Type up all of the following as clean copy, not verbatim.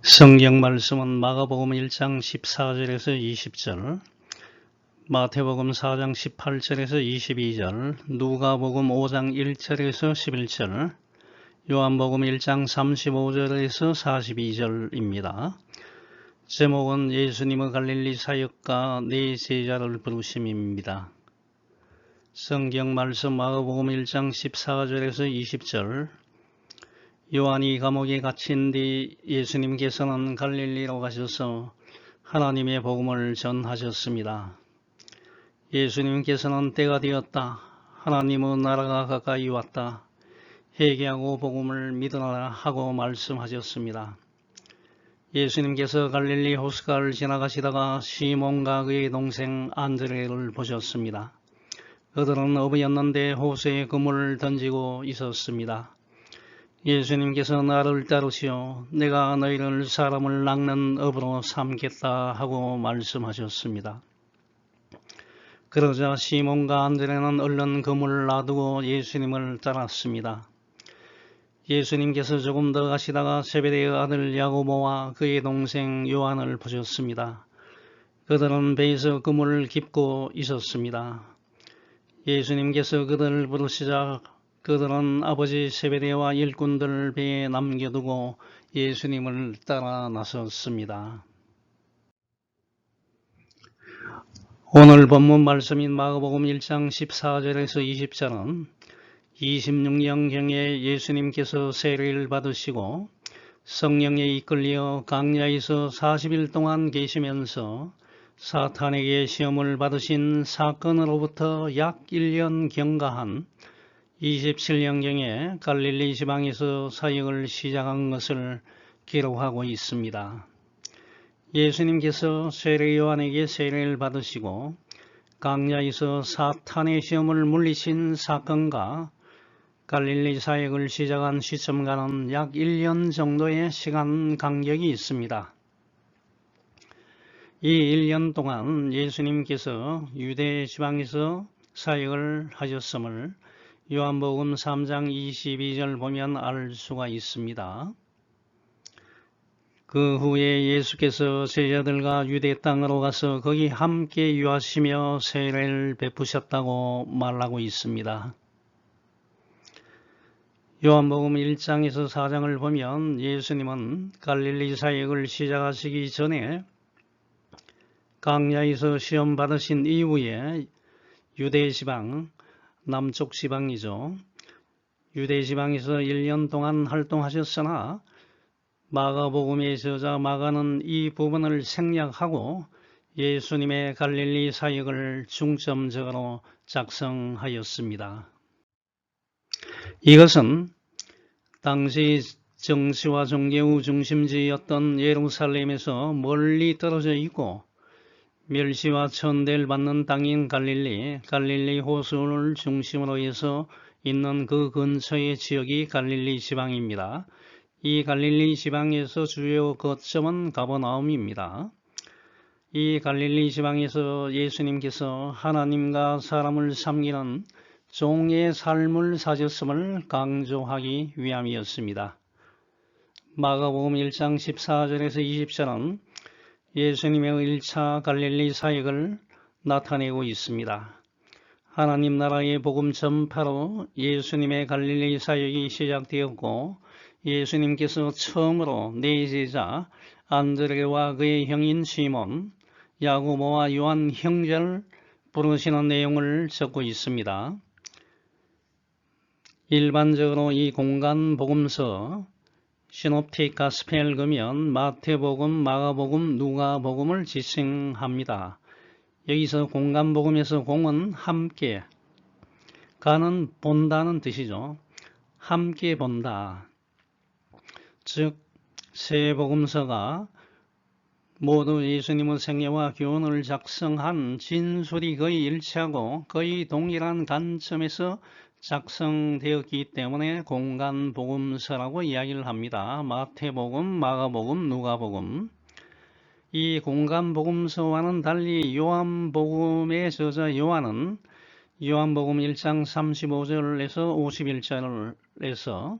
성경 말씀은 마가복음 1장 14절에서 20절, 마태복음 4장 18절에서 22절, 누가복음 5장 1절에서 11절, 요한복음 1장 35절에서 42절입니다. 제목은 예수님의 갈릴리 사역과 네 제자를 부르심입니다. 성경 말씀 마가복음 1장 14절에서 20절, 요한이 감옥에 갇힌 뒤 예수님께서는 갈릴리로 가셔서 하나님의 복음을 전하셨습니다. 예수님께서는 때가 되었다. 하나님의 나라가 가까이 왔다. 회개하고 복음을 믿으라 하고 말씀하셨습니다. 예수님께서 갈릴리 호숫가를 지나가시다가 시몬과 그의 동생 안드레를 보셨습니다. 그들은 어부였는데 호수에 그물을 던지고 있었습니다. 예수님께서 나를 따르시오. 내가 너희를 사람을 낚는 어부로 삼겠다 하고 말씀하셨습니다. 그러자 시몬과 안드레는 얼른 그물을 놔두고 예수님을 따랐습니다. 예수님께서 조금 더 가시다가 세베대의 아들 야고보와 그의 동생 요한을 보셨습니다. 그들은 배에서 그물을 깁고 있었습니다. 예수님께서 그들을 부르시자 그들은 아버지 세베대와 일꾼들을 배에 남겨두고 예수님을 따라 나섰습니다. 오늘 본문 말씀인 마가복음 1장 14절에서 20절은 26년경에 예수님께서 세례를 받으시고 성령에 이끌려 광야에서 40일 동안 계시면서 사탄에게 시험을 받으신 사건으로부터 약 1년 경과한 27년경에 갈릴리 지방에서 사역을 시작한 것을 기록하고 있습니다. 예수님께서 세례 요한에게 세례를 받으시고 광야에서 사탄의 시험을 물리친 사건과 갈릴리 사역을 시작한 시점과는 약 1년 정도의 시간 간격이 있습니다. 이 1년 동안 예수님께서 유대 지방에서 사역을 하셨음을 요한복음 3장 22절 보면 알 수가 있습니다. 그 후에 예수께서 제자들과 유대 땅으로 가서 거기 함께 유하시며 세례를 베푸셨다고 말하고 있습니다. 요한복음 1장에서 4장을 보면 예수님은 갈릴리 사역을 시작하시기 전에 광야에서 시험 받으신 이후에 유대 지방, 남쪽 지방이죠. 유대 지방에서 1년 동안 활동하셨으나 마가복음의 저자 마가는 이 부분을 생략하고 예수님의 갈릴리 사역을 중점적으로 작성하였습니다. 이것은 당시 정치와 종교의 중심지였던 예루살렘에서 멀리 떨어져 있고 멸시와 천대를 받는 땅인 갈릴리 호수를 중심으로 해서 있는 그 근처의 지역이 갈릴리 지방입니다. 이 갈릴리 지방에서 주요 거점은 가버나움입니다. 이 갈릴리 지방에서 예수님께서 하나님과 사람을 섬기는 종의 삶을 사셨음을 강조하기 위함이었습니다. 마가복음 1장 14절에서 20절은 예수님의 1차 갈릴리 사역을 나타내고 있습니다. 하나님 나라의 복음 전파로 예수님의 갈릴리 사역이 시작되었고 예수님께서 처음으로 네 제자 안드레와 그의 형인 시몬, 야고보와 요한 형제를 부르시는 내용을 적고 있습니다. 일반적으로 이 공간 복음서 시놉틱 가스펠 그면 마태복음, 마가복음, 누가복음을 지칭합니다. 여기서 공간 복음에서 공은 함께, 가는 본다는 뜻이죠. 함께 본다. 즉 세 복음서가 모두 예수님의 생애와 교훈을 작성한 진술이 거의 일치하고 거의 동일한 관점에서 작성되었기 때문에 공간 복음서라고 이야기를 합니다. 마태복음, 마가복음, 누가복음. 이 공간 복음서와는 달리 요한복음의 저자 요한은 요한복음 1장 35절에서 51절에서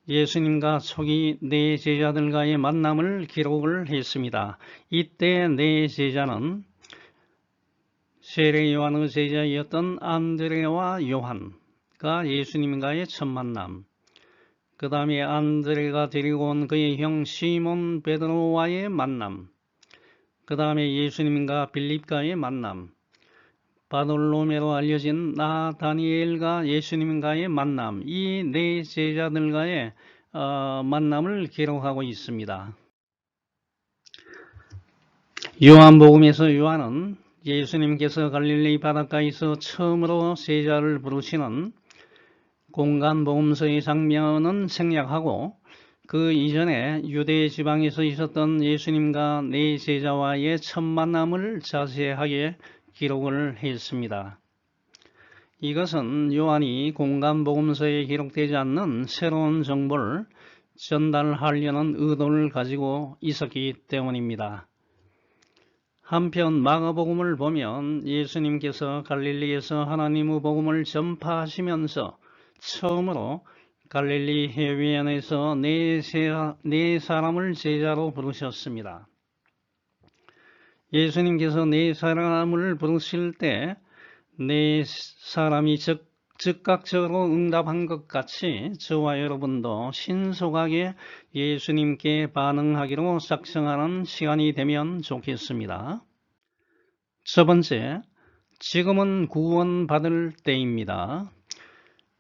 예수님과 초기 네 제자들과의 만남을 기록을 했습니다. 이때 네 제자는 세례 요한의 제자였던 안드레와 요한가 예수님과의 첫 만남, 그 다음에 안드레가 데리고 온 그의 형 시몬 베드로와의 만남, 그 다음에 예수님과 빌립과의 만남, 바돌로메로 알려진 나다니엘과 예수님과의 만남, 이 네 제자들과의 만남을 기록하고 있습니다. 요한복음에서 요한은 예수님께서 갈릴리 바닷가에서 처음으로 제자를 부르시는 공간복음서의 장면은 생략하고 그 이전에 유대 지방에서 있었던 예수님과 네 제자와의 첫 만남을 자세하게 기록을 했습니다. 이것은 요한이 공간복음서에 기록되지 않는 새로운 정보를 전달하려는 의도를 가지고 있었기 때문입니다. 한편 마가복음을 보면 예수님께서 갈릴리에서 하나님의 복음을 전파하시면서 처음으로 갈릴리 해변에서 네 사람을 제자로 부르셨습니다. 예수님께서 네 사람을 부르실 때 네 사람이 즉각적으로 응답한 것 같이 저와 여러분도 신속하게 예수님께 반응하기로 작정하는 시간이 되면 좋겠습니다. 첫 번째, 지금은 구원받을 때입니다.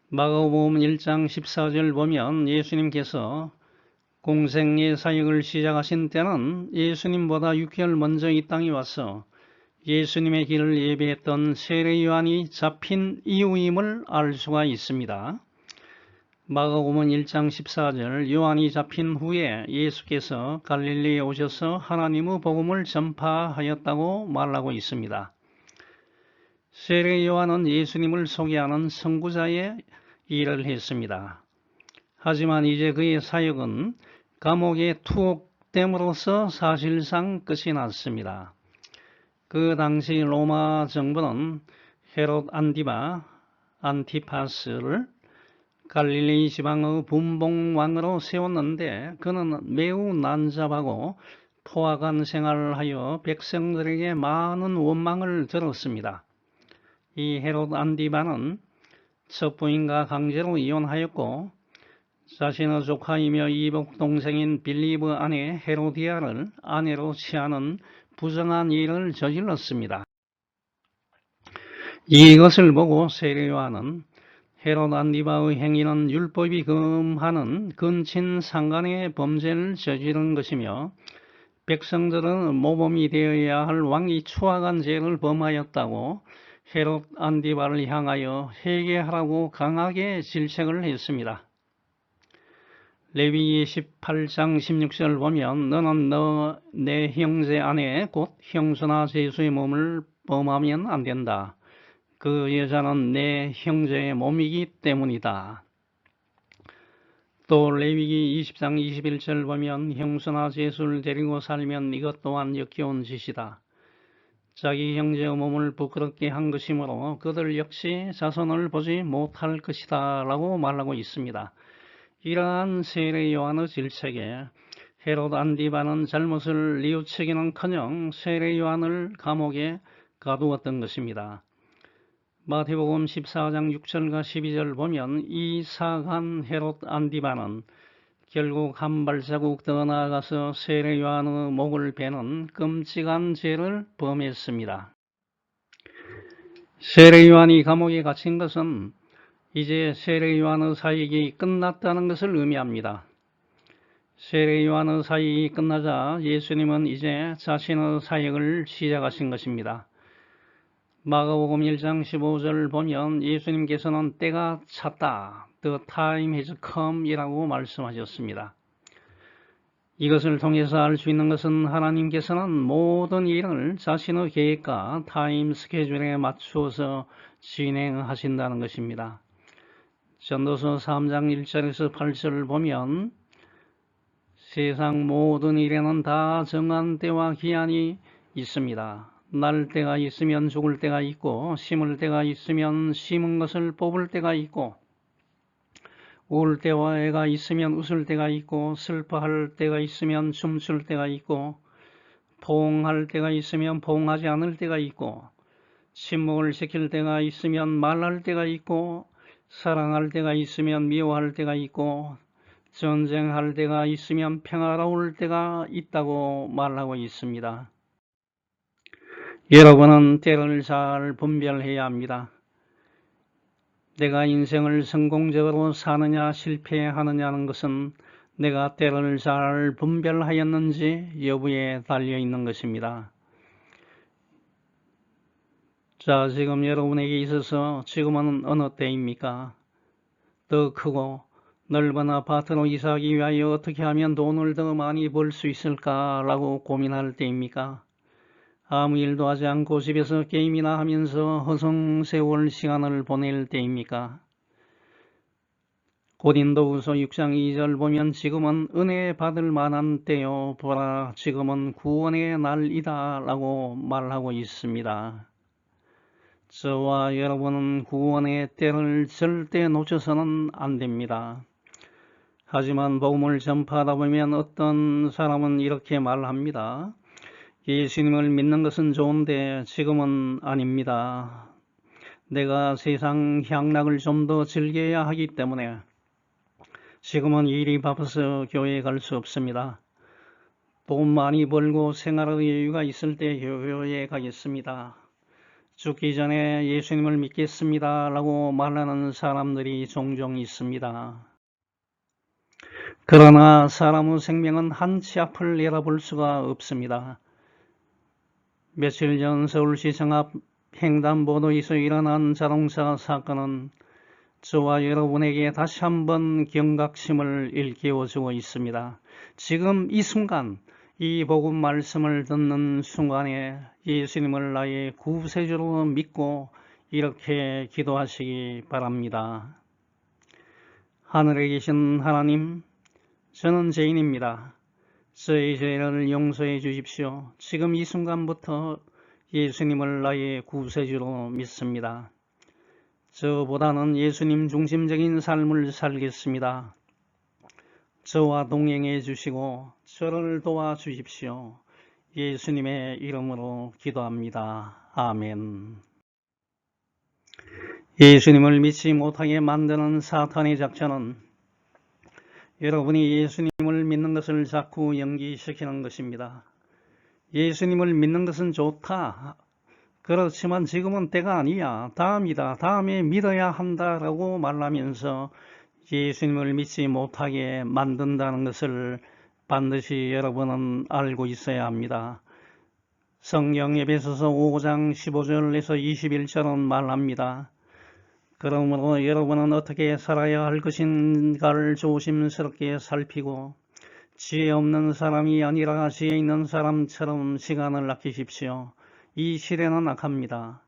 마가복음 1장 14절 보면 예수님께서 공생의 사역을 시작하신 때는 예수님보다 6개월 먼저 이 땅에 와서 예수님의 길을 예배했던 세례 요한이 잡힌 이후임을 알 수가 있습니다. 마가복음 1장 14절, 요한이 잡힌 후에 예수께서 갈릴리에 오셔서 하나님의 복음을 전파하였다고 말하고 있습니다. 세례 요한은 예수님을 소개하는 선구자의 일을 했습니다. 하지만 이제 그의 사역은 감옥에 투옥됨으로써 사실상 끝이 났습니다. 그 당시 로마 정부는 헤롯 안티파스를 갈릴리 지방의 분봉왕으로 세웠는데 그는 매우 난잡하고 포악한 생활을 하여 백성들에게 많은 원망을 들었습니다. 이 헤롯 안티파는 첫 부인과 강제로 이혼하였고 자신의 조카이며 이복 동생인 빌립의 아내 헤로디아를 아내로 취하는 부정한 일을 저질렀습니다. 이것을 보고 세례 요한은 헤롯 안티파의 행위는 율법이 금하는 근친상간의 범죄를 저지른 것이며 백성들은 모범이 되어야 할 왕이 추악한 죄를 범하였다고 헤롯 안티파를 향하여 회개하라고 강하게 질책을 했습니다. 레위기 18장 16절 보면 너는 내 형제 아내 곧 형수나 제수의 몸을 범하면 안 된다. 그 여자는 내 형제의 몸이기 때문이다. 또 레위기 20장 21절 보면 형수나 제수를 데리고 살면 이것 또한 역겨운 짓이다. 자기 형제의 몸을 부끄럽게 한 것이므로 그들 역시 자손을 보지 못할 것이다 라고 말하고 있습니다. 이러한 세례 요한의 질책에 헤롯 안티파는 잘못을 뉘우치기는커녕 세례 요한을 감옥에 가두었던 것입니다. 마태복음 14장 6절과 12절 보면 이 사악한 헤롯 안티파는 결국 한 발자국 더 나아가서 세례 요한의 목을 베는 끔찍한 죄를 범했습니다. 세례 요한이 감옥에 갇힌 것은 이제 세례 요한의 사역이 끝났다는 것을 의미합니다. 세례 요한의 사역이 끝나자 예수님은 이제 자신의 사역을 시작하신 것입니다. 마가복음 1장 15절 보면 예수님께서는 때가 찼다, The time has come 이라고 말씀하셨습니다. 이것을 통해서 알 수 있는 것은 하나님께서는 모든 일을 자신의 계획과 타임 스케줄에 맞추어서 진행하신다는 것입니다. 전도서 3장 1절에서 8절을 보면 세상 모든 일에는 다 정한 때와 기한이 있습니다. 날 때가 있으면 죽을 때가 있고 심을 때가 있으면 심은 것을 뽑을 때가 있고 울 때와 애가 있으면 웃을 때가 있고, 슬퍼할 때가 있으면 춤출 때가 있고, 포옹할 때가 있으면 포옹하지 않을 때가 있고, 침묵을 지킬 때가 있으면 말할 때가 있고, 사랑할 때가 있으면 미워할 때가 있고, 전쟁할 때가 있으면 평화로울 때가 있다고 말하고 있습니다. 여러분은 때를 잘 분별해야 합니다. 내가 인생을 성공적으로 사느냐 실패하느냐는 것은 내가 때를 잘 분별하였는지 여부에 달려 있는 것입니다. 자, 지금 여러분에게 있어서 지금은 어느 때입니까? 더 크고 넓은 아파트로 이사하기 위하여 어떻게 하면 돈을 더 많이 벌 수 있을까라고 고민할 때입니까? 아무 일도 하지 않고 집에서 게임이나 하면서 허송세월 시간을 보낼 때입니까? 고린도후서 6장 2절 보면 지금은 은혜 받을 만한 때요 보라 지금은 구원의 날이다 라고 말하고 있습니다. 저와 여러분은 구원의 때를 절대 놓쳐서는 안 됩니다. 하지만 복음을 전파하다 보면 어떤 사람은 이렇게 말합니다. 예수님을 믿는 것은 좋은데 지금은 아닙니다. 내가 세상 향락을 좀 더 즐겨야 하기 때문에 지금은 일이 바빠서 교회에 갈 수 없습니다. 돈 많이 벌고 생활의 여유가 있을 때 교회에 가겠습니다. 죽기 전에 예수님을 믿겠습니다 라고 말하는 사람들이 종종 있습니다. 그러나 사람의 생명은 한치 앞을 내다볼 수가 없습니다. 며칠 전 서울시청 앞 횡단보도에서 일어난 자동차 사건은 저와 여러분에게 다시 한번 경각심을 일깨워주고 있습니다. 지금 이 순간 이 복음 말씀을 듣는 순간에 예수님을 나의 구세주로 믿고 이렇게 기도하시기 바랍니다. 하늘에 계신 하나님, 저는 죄인입니다. 저의 죄를 용서해 주십시오. 지금 이 순간부터 예수님을 나의 구세주로 믿습니다. 저보다는 예수님 중심적인 삶을 살겠습니다. 저와 동행해 주시고 저를 도와주십시오. 예수님의 이름으로 기도합니다. 아멘. 예수님을 믿지 못하게 만드는 사탄의 작전은 여러분이 예수님을 믿는 것을 자꾸 연기시키는 것입니다. 예수님을 믿는 것은 좋다. 그렇지만 지금은 때가 아니야. 다음이다. 다음에 믿어야 한다라고 말하면서 예수님을 믿지 못하게 만든다는 것을 반드시 여러분은 알고 있어야 합니다. 성경 에베소서 5장 15절에서 21절은 말합니다. 그러므로 여러분은 어떻게 살아야 할 것인가를 조심스럽게 살피고 지혜 없는 사람이 아니라 지혜 있는 사람처럼 시간을 아끼십시오. 이 시대는 악합니다.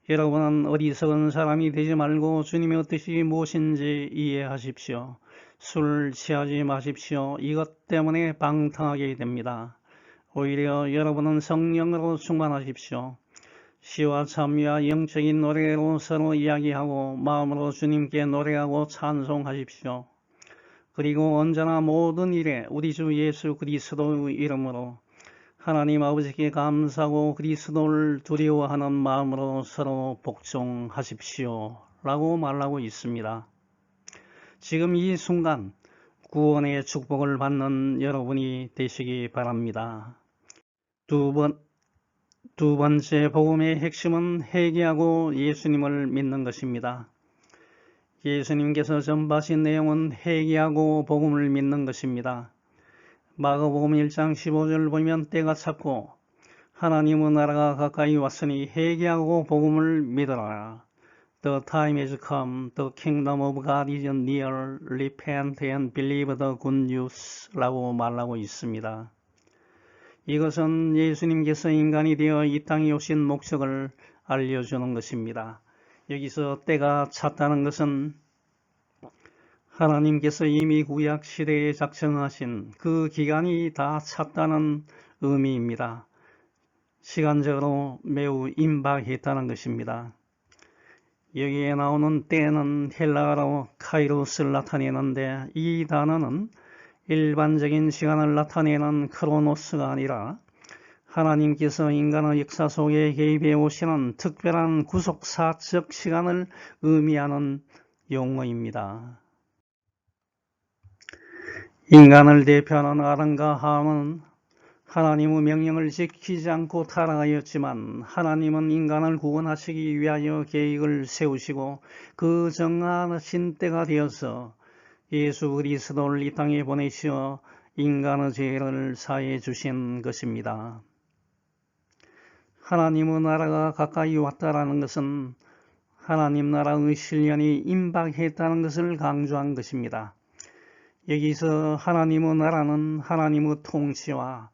여러분은 어리석은 사람이 되지 말고 주님의 뜻이 무엇인지 이해하십시오. 술 취하지 마십시오. 이것 때문에 방탕하게 됩니다. 오히려 여러분은 성령으로 충만하십시오. 시와 찬미와 영적인 노래로 서로 이야기하고 마음으로 주님께 노래하고 찬송하십시오. 그리고 언제나 모든 일에 우리 주 예수 그리스도의 이름으로 하나님 아버지께 감사하고 그리스도를 두려워하는 마음으로 서로 복종하십시오 라고 말하고 있습니다. 지금 이 순간 구원의 축복을 받는 여러분이 되시기 바랍니다. 두 번째 복음의 핵심은 회개하고 예수님을 믿는 것입니다. 예수님께서 전파하신 내용은 회개하고 복음을 믿는 것입니다. 마가복음 1장 15절 보면 때가 찼고 하나님의 나라가 가까이 왔으니 회개하고 복음을 믿어라. The time has come, the kingdom of God is near, repent and believe the good news 라고 말하고 있습니다. 이것은 예수님께서 인간이 되어 이 땅에 오신 목적을 알려주는 것입니다. 여기서 때가 찼다는 것은 하나님께서 이미 구약 시대에 작정하신 그 기간이 다 찼다는 의미입니다. 시간적으로 매우 임박했다는 것입니다. 여기에 나오는 때는 헬라어로 카이로스를 나타내는데 이 단어는 일반적인 시간을 나타내는 크로노스가 아니라 하나님께서 인간의 역사 속에 개입해 오시는 특별한 구속사적 시간을 의미하는 용어입니다. 인간을 대표하는 아담과 하와는 하나님의 명령을 지키지 않고 타락하였지만 하나님은 인간을 구원하시기 위하여 계획을 세우시고 그 정하신 때가 되어서 예수 그리스도를 이 땅에 보내시어 인간의 죄를 사해 주신 것입니다. 하나님의 나라가 가까이 왔다라는 것은 하나님 나라의 실현이 임박했다는 것을 강조한 것입니다. 여기서 하나님의 나라는 하나님의 통치와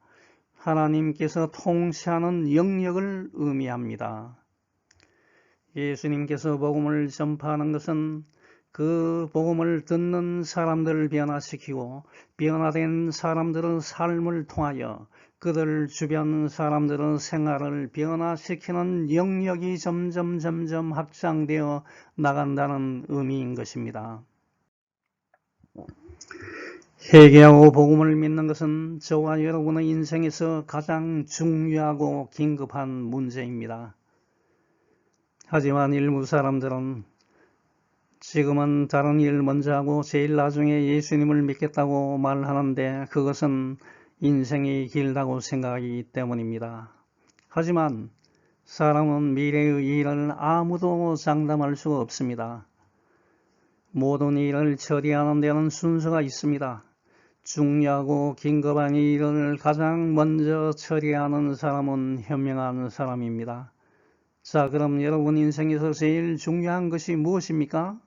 하나님께서 통치하는 영역을 의미합니다. 예수님께서 복음을 전파하는 것은 그 복음을 듣는 사람들을 변화시키고 변화된 사람들의 삶을 통하여 그들 주변 사람들의 생활을 변화시키는 영역이 점점 확장되어 나간다는 의미인 것입니다. 회개하고 복음을 믿는 것은 저와 여러분의 인생에서 가장 중요하고 긴급한 문제입니다. 하지만 일부 사람들은 지금은 다른 일 먼저 하고 제일 나중에 예수님을 믿겠다고 말하는데 그것은 인생이 길다고 생각하기 때문입니다. 하지만 사람은 미래의 일을 아무도 장담할 수가 없습니다. 모든 일을 처리하는 데는 순서가 있습니다. 중요하고 긴급한 일을 가장 먼저 처리하는 사람은 현명한 사람입니다. 자, 그럼 여러분 인생에서 제일 중요한 것이 무엇입니까?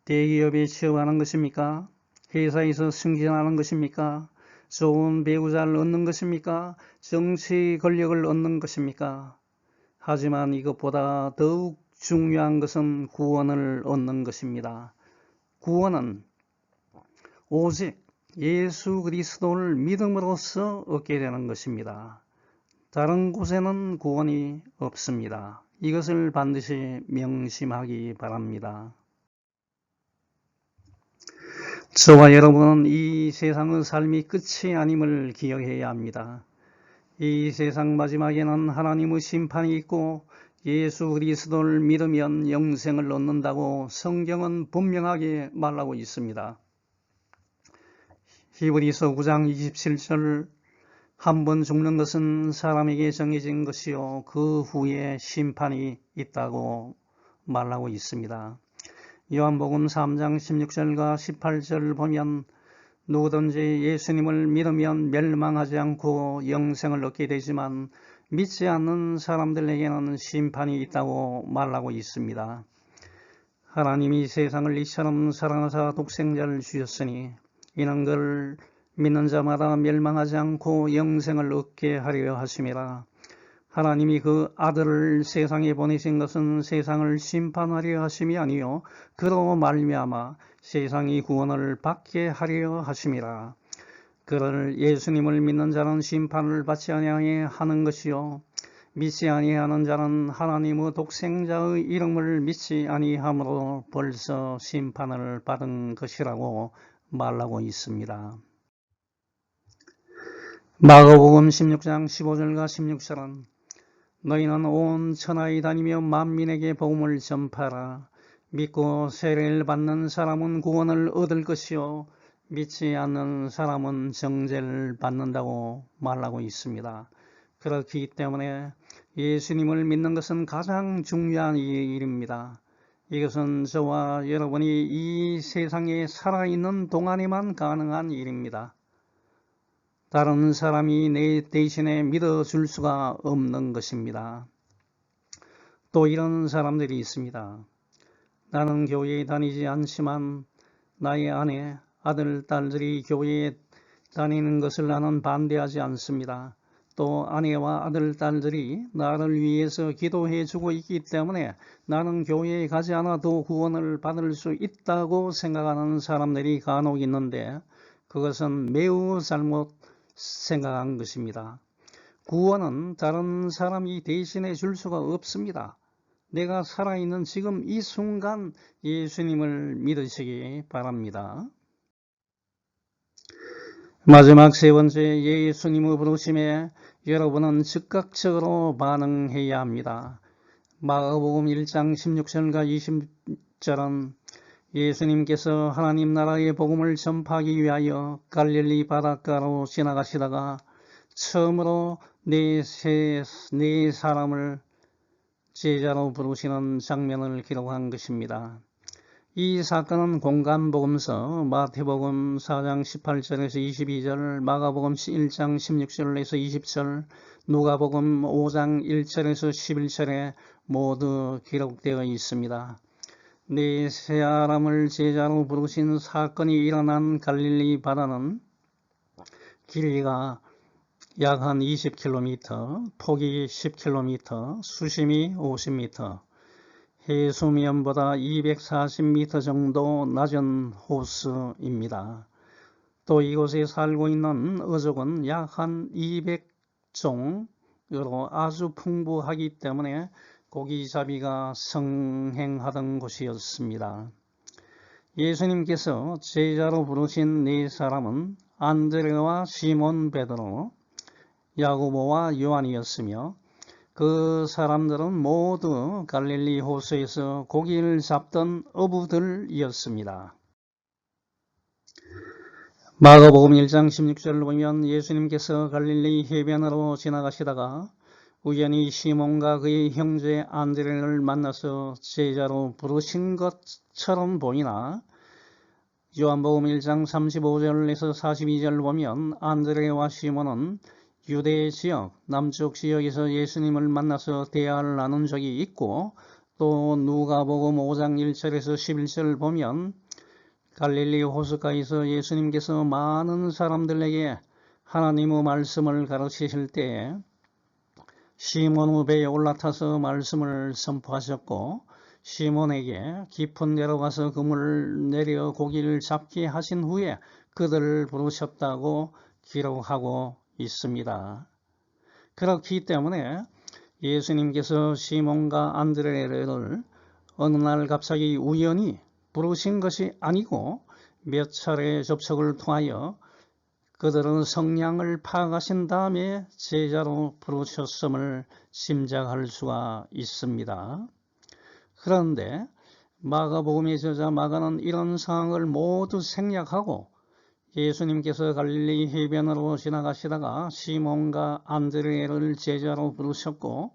대기업에 취업하는 것입니까? 회사에서 승진하는 것입니까? 좋은 배우자를 얻는 것입니까? 정치 권력을 얻는 것입니까? 하지만 이것보다 더욱 중요한 것은 구원을 얻는 것입니다. 구원은 오직 예수 그리스도를 믿음으로써 얻게 되는 것입니다. 다른 곳에는 구원이 없습니다. 이것을 반드시 명심하기 바랍니다. 저와 여러분은 이 세상의 삶이 끝이 아님을 기억해야 합니다. 이 세상 마지막에는 하나님의 심판이 있고 예수 그리스도를 믿으면 영생을 얻는다고 성경은 분명하게 말하고 있습니다. 히브리서 9장 27절 한 번 죽는 것은 사람에게 정해진 것이요 그 후에 심판이 있다고 말하고 있습니다. 요한복음 3장 16절과 18절을 보면 누구든지 예수님을 믿으면 멸망하지 않고 영생을 얻게 되지만 믿지 않는 사람들에게는 심판이 있다고 말하고 있습니다. 하나님이 세상을 이처럼 사랑하사 독생자를 주셨으니 이는 그를 믿는 자마다 멸망하지 않고 영생을 얻게 하려 하심이라. 하나님이 그 아들을 세상에 보내신 것은 세상을 심판하려 하심이 아니요 그로 말미암아 세상이 구원을 받게 하려 하심이라. 그를 예수님을 믿는 자는 심판을 받지 아니하게 하는 것이요 믿지 아니하는 자는 하나님의 독생자의 이름을 믿지 아니함으로 벌써 심판을 받은 것이라고 말하고 있습니다. 마가복음 16장 15절과 16절은 너희는 온 천하에 다니며 만민에게 복음을 전파하라. 믿고 세례를 받는 사람은 구원을 얻을 것이요 믿지 않는 사람은 정죄를 받는다고 말하고 있습니다. 그렇기 때문에 예수님을 믿는 것은 가장 중요한 일입니다. 이것은 저와 여러분이 이 세상에 살아있는 동안에만 가능한 일입니다. 다른 사람이 내 대신에 믿어줄 수가 없는 것입니다. 또 이런 사람들이 있습니다. 나는 교회에 다니지 않지만 나의 아내, 아들, 딸들이 교회에 다니는 것을 나는 반대하지 않습니다. 또 아내와 아들, 딸들이 나를 위해서 기도해 주고 있기 때문에 나는 교회에 가지 않아도 구원을 받을 수 있다고 생각하는 사람들이 간혹 있는데 그것은 매우 잘못 생각한 것입니다. 구원은 다른 사람이 대신해 줄 수가 없습니다. 내가 살아있는 지금 이 순간 예수님을 믿으시기 바랍니다. 마지막 세 번째, 예수님의 부르심에 여러분은 즉각적으로 반응해야 합니다. 마가복음 1장 16절과 20절은 예수님께서 하나님 나라의 복음을 전파하기 위하여 갈릴리 바닷가로 지나가시다가 처음으로 네 사람을 제자로 부르시는 장면을 기록한 것입니다. 이 사건은 공간복음서 마태복음 4장 18절에서 22절, 마가복음 1장 16절에서 20절, 누가복음 5장 1절에서 11절에 모두 기록되어 있습니다. 네 사람을 제자로 부르신 사건이 일어난 갈릴리 바다는 길이가 약 한 20km, 폭이 10km, 수심이 50m, 해수면보다 240m 정도 낮은 호수입니다. 또 이곳에 살고 있는 어족은 약 한 200종으로 아주 풍부하기 때문에 고기잡이가 성행하던 곳이었습니다. 예수님께서 제자로 부르신 네 사람은 안드레와 시몬 베드로, 야고보와 요한이었으며 그 사람들은 모두 갈릴리 호수에서 고기를 잡던 어부들이었습니다. 마가복음 1장 16절을 보면 예수님께서 갈릴리 해변으로 지나가시다가 우연히 시몬과 그의 형제 안드레를 만나서 제자로 부르신 것처럼 보이나 요한복음 1장 35절에서 42절을 보면 안드레와 시몬은 유대 지역, 남쪽 지역에서 예수님을 만나서 대화를 나눈 적이 있고 또 누가복음 5장 1절에서 11절을 보면 갈릴리 호숫가에서 예수님께서 많은 사람들에게 하나님의 말씀을 가르치실 때에 시몬의 배에 올라타서 말씀을 선포하셨고 시몬에게 깊은 데로 가서 그물을 내려 고기를 잡게 하신 후에 그들을 부르셨다고 기록하고 있습니다. 그렇기 때문에 예수님께서 시몬과 안드레를 어느 날 갑자기 우연히 부르신 것이 아니고 몇 차례 접촉을 통하여 그들은 성량을 파악하신 다음에 제자로 부르셨음을 짐작할 수가 있습니다. 그런데 마가복음의 저자 마가는 이런 상황을 모두 생략하고 예수님께서 갈릴리 해변으로 지나가시다가 시몬과 안드레를 제자로 부르셨고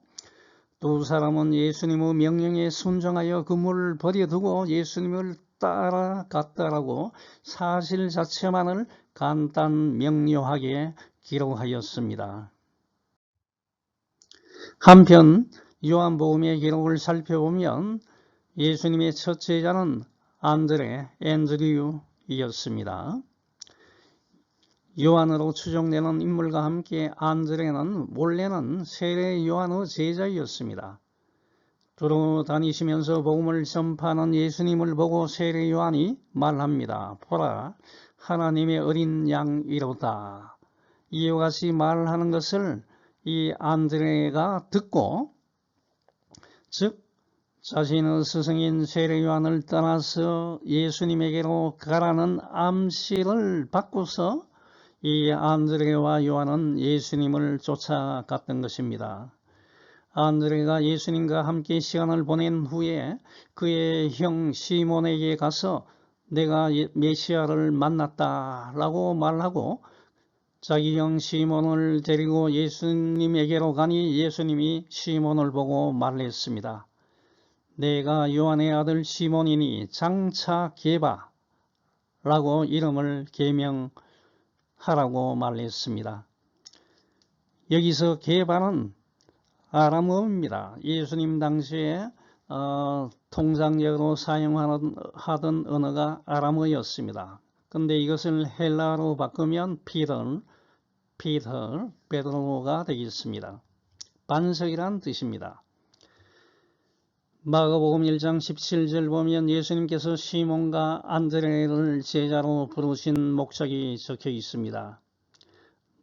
두 사람은 예수님의 명령에 순종하여 그물을 버려두고 예수님을 따라갔다라고 사실 자체만을 간단 명료하게 기록하였습니다. 한편 요한복음의 기록을 살펴보면 예수님의 첫 제자는 안드레, 앤드류였습니다. 요한으로 추정되는 인물과 함께 안드레는 원래는 세례 요한의 제자였습니다. 두루 다니시면서 복음을 전파하는 예수님을 보고 세례 요한이 말합니다. 보라, 하나님의 어린 양이로다. 이와 같이 말하는 것을 이 안드레가 듣고 즉 자신의 스승인 세례 요한을 떠나서 예수님에게로 가라는 암시를 받고서 이 안드레와 요한은 예수님을 쫓아갔던 것입니다. 안드레가 예수님과 함께 시간을 보낸 후에 그의 형 시몬에게 가서 내가 메시아를 만났다라고 말하고 자기 형 시몬을 데리고 예수님에게로 가니 예수님이 시몬을 보고 말했습니다. 내가 요한의 아들 시몬이니 장차 게바라고 이름을 계명하라고 말했습니다. 여기서 게바는 아람어입니다. 예수님 당시에 통상적으로 사용하던 언어가 아람어였습니다. 근데 이것을 헬라어로 바꾸면 피터, 베드로가 되겠습니다. 반석이란 뜻입니다. 마가복음 1장 17절 보면 예수님께서 시몬과 안드레를 제자로 부르신 목적이 적혀 있습니다.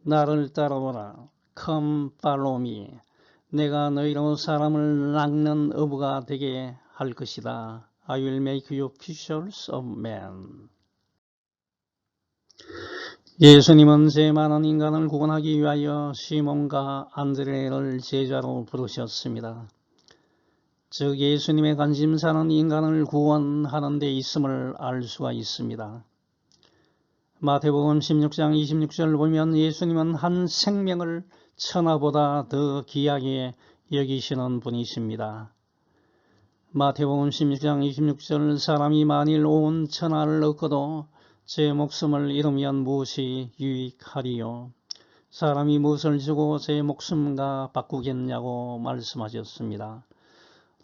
나를 따라오라. Come follow me. 내가 너희로 사람을 낚는 어부가 되게 할 것이다. I will make you fishers of men. 예수님은 죄 많은 인간을 구원하기 위하여 시몬과 안드레를 제자로 부르셨습니다. 즉 예수님의 관심사는 인간을 구원하는 데 있음을 알 수가 있습니다. 마태복음 16장 26절 보면 예수님은 한 생명을 천하보다 더 귀하게 여기시는 분이십니다. 마태복음 16장 26절 사람이 만일 온 천하를 얻고도 제 목숨을 잃으면 무엇이 유익하리요? 사람이 무엇을 주고 제 목숨과 바꾸겠냐고 말씀하셨습니다.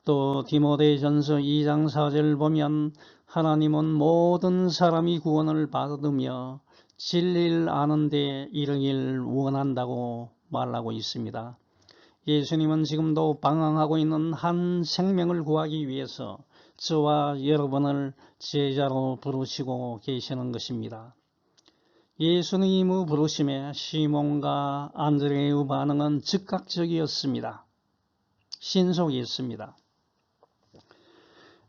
또 디모데전서 2장 4절 보면 하나님은 모든 사람이 구원을 받으며 진리를 아는 데 이르길 원한다고 말하고 있습니다. 예수님은 지금도 방황하고 있는 한 생명을 구하기 위해서 저와 여러분을 제자로 부르시고 계시는 것입니다. 예수님의 부르심에 시몬과 안드레의 반응은 즉각적이었습니다. 신속했습니다.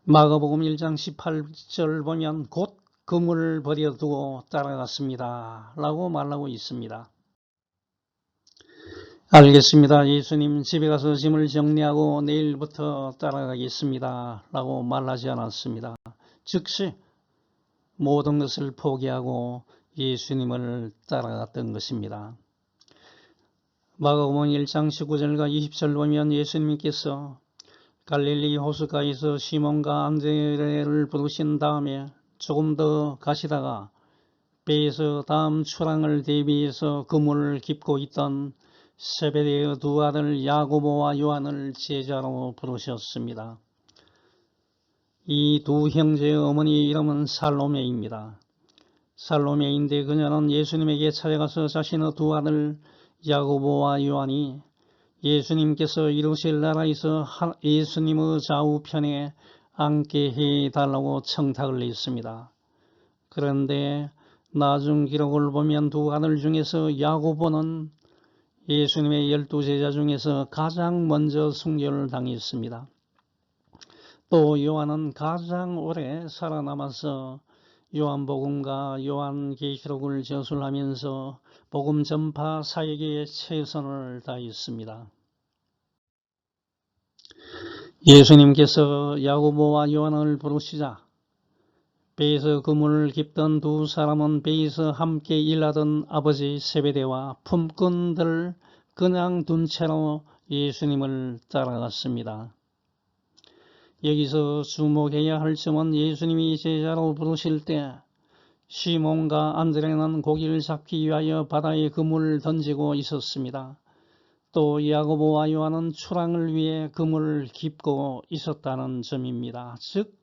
마가복음 1장 18절 보면 곧 그물을 버려두고 따라갔습니다. 라고 말하고 있습니다. 알겠습니다. 예수님 집에 가서 짐을 정리하고 내일부터 따라가겠습니다. 라고 말하지 않았습니다. 즉시 모든 것을 포기하고 예수님을 따라갔던 것입니다. 마가복음 1장 19절과 20절 보면 예수님께서 갈릴리 호숫가에서 시몬과 안드레를 부르신 다음에 조금 더 가시다가 배에서 다음 출항을 대비해서 그물을 깁고 있던 세베대의 두 아들 야고보와 요한을 제자로 부르셨습니다. 이 두 형제의 어머니 이름은 살로메입니다. 살로메인데 그녀는 예수님에게 찾아가서 자신의 두 아들 야고보와 요한이 예수님께서 이루실 나라에서 예수님의 좌우편에 앉게 해달라고 청탁을 했습니다. 그런데 나중 기록을 보면 두 아들 중에서 야고보는 예수님의 12제자 중에서 가장 먼저 순교를 당했습니다. 또 요한은 가장 오래 살아남아서 요한복음과 요한계시록을 저술하면서 복음 전파 사역에 최선을 다했습니다. 예수님께서 야고보와 요한을 부르시자 배에서 그물을 깁던 두 사람은 배에서 함께 일하던 아버지 세베대와 품꾼들을 그냥 둔 채로 예수님을 따라갔습니다. 여기서 주목해야 할 점은 예수님이 제자로 부르실 때 시몬과 안드레는 고기를 잡기 위하여 바다에 그물을 던지고 있었습니다. 또 야고보와 요한은 출항을 위해 그물을 깁고 있었다는 점입니다. 즉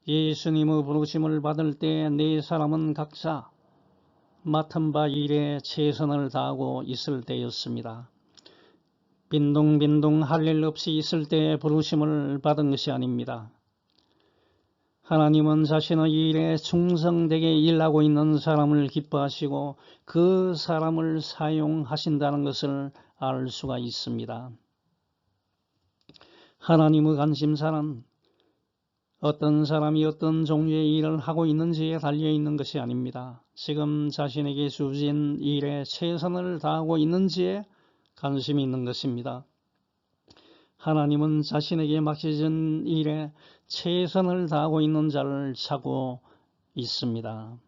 예수님의 부르심을 받을 때 네 사람은 각자 맡은 바 일에 최선을 다하고 있을 때였습니다. 빈둥빈둥 할 일 없이 있을 때 부르심을 받은 것이 아닙니다. 하나님은 자신의 일에 충성되게 일하고 있는 사람을 기뻐하시고 그 사람을 사용하신다는 것을 알 수가 있습니다. 하나님의 관심사는 어떤 사람이 어떤 종류의 일을 하고 있는지에 달려있는 것이 아닙니다. 지금 자신에게 주어진 일에 최선을 다하고 있는지에 관심이 있는 것입니다. 하나님은 자신에게 맡겨진 일에 최선을 다하고 있는 자를 찾고 있습니다.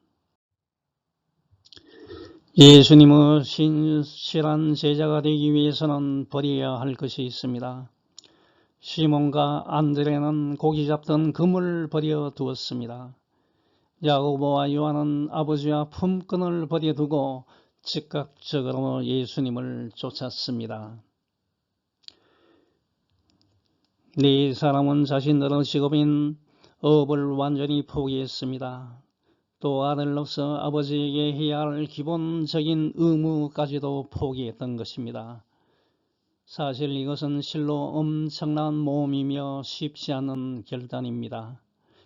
예수님의 신실한 제자가 되기 위해서는 버려야 할 것이 있습니다. 시몬과 안드레는 고기 잡던 그물을 버려두었습니다. 야고보와 요한은 아버지와 품꾼을 버려두고 즉각적으로 예수님을 쫓았습니다. 네 사람은 자신들의 직업인 업을 완전히 포기했습니다. 또 아들로서 아버지에게 해야 할 기본적인 의무까지도 포기했던 것입니다. 사실 이것은 실로 엄청난 모험이며 쉽지 않은 결단입니다.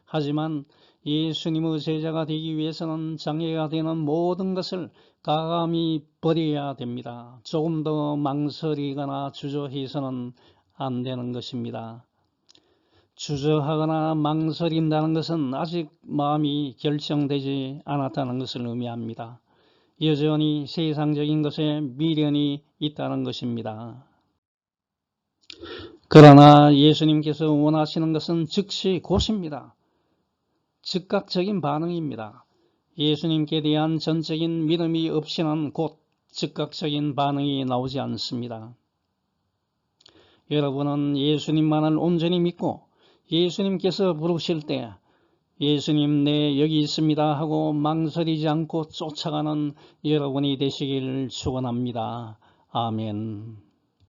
하지만 예수님의 제자가 되기 위해서는 장애가 되는 모든 것을 과감히 버려야 됩니다. 조금 더 망설이거나 주저해서는 안 되는 것입니다. 주저하거나 망설인다는 것은 아직 마음이 결정되지 않았다는 것을 의미합니다. 여전히 세상적인 것에 미련이 있다는 것입니다. 그러나 예수님께서 원하시는 것은 즉시 곧입니다. 즉각적인 반응입니다. 예수님께 대한 전적인 믿음이 없이는 곧 즉각적인 반응이 나오지 않습니다. 여러분은 예수님만을 온전히 믿고 예수님께서 부르실 때 예수님 네 여기 있습니다 하고 망설이지 않고 쫓아가는 여러분이 되시길 축원합니다. 아멘.